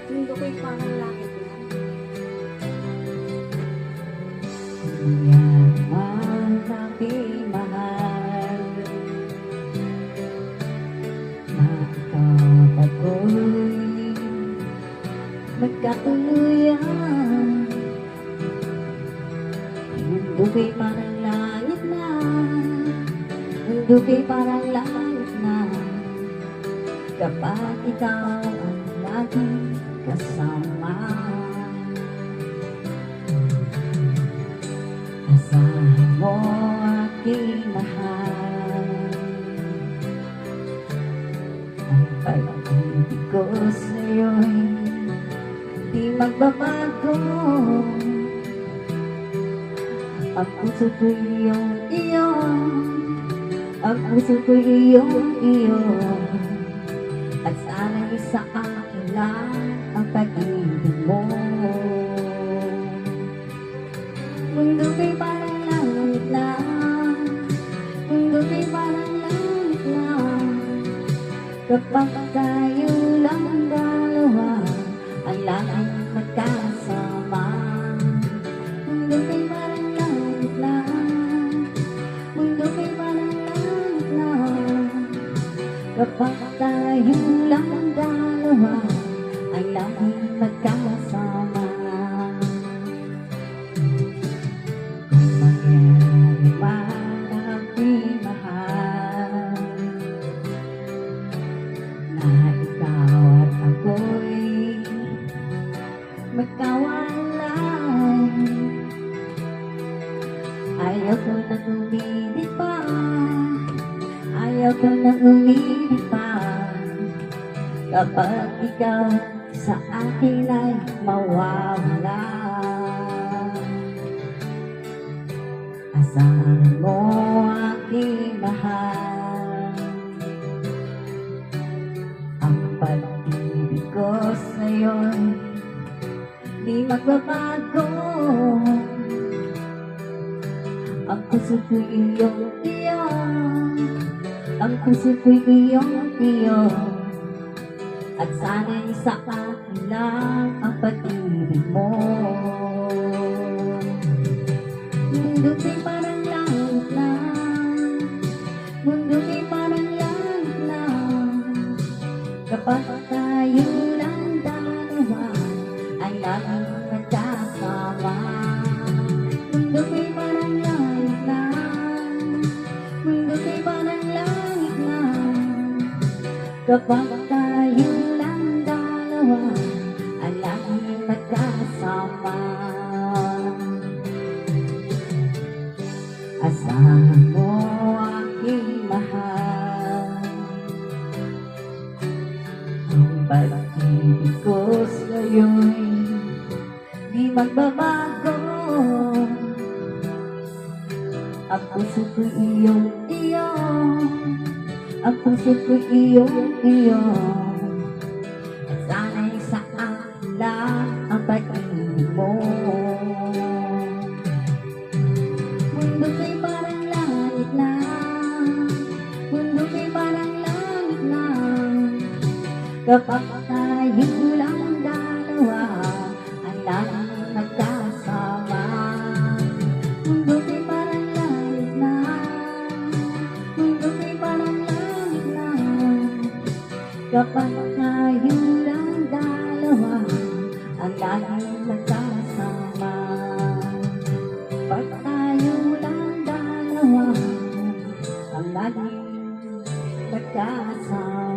Mundo ko'y parang langit na. Yan ang aking mahal, na ikaw at ako'y magkatuluyan. Mundo ko'y parang langit na, mundo ko'y parang langit na, kapag ikaw ang laging kasama. Asahan mo aking mahal, ang pag-ibig ko sa'yo'y di magbabago. Ang puso ko'y iyong-iyo, ang puso ko'y iyong-iyo, at sana'y sa akin lang ang pag-ibig mo. Mundo ko'y parang langit na, mundo ko'y parang langit na, kapag tayo lang dalawa ang laging magkasama. Mundo ko'y parang langit na, mundo ko'y parang langit na, kapag tayo lang dalawa ang laging magkasama. Magkawalay, ayaw ko nang umilit pa, ayaw ko nang umilit pa, kapag ikaw sa akin ay mawawala. Asahan mo aking mahal, ang pag-ibig ko sa'yo'y di magbabago. Ang puso ko'y iyong-iyo, ang puso ko'y iyong-iyo, at sana'y sa akin lang ang pag-ibig mo. Mundo ko'y parang langit na, mundo ko'y parang langit na, kapag tayo lang dalawa ay laging magkasama. Mundo ko'y parang langit na, mundo ko'y parang langit na, kapag tayo lang dalawa ay laging magkasama. Asahan mo aking mahal, ang pag-ibig ko sa'yo'y di magbabago. Ang puso ko'y iyong-iyo, ang puso ko'y iyong-iyo, at sana'y sa akin lang ang pag-ibig mo. Mundo ko'y parang langit na, mundo ko'y parang langit na, kapag tayo lang dalawa ang laging magkasama. Mundo ko'y parang langit na, mundo ko'y parang langit na, kapag tayo lang dalawa ang laging magkasama. Pag tayo lang dalawa ang laging magkasama.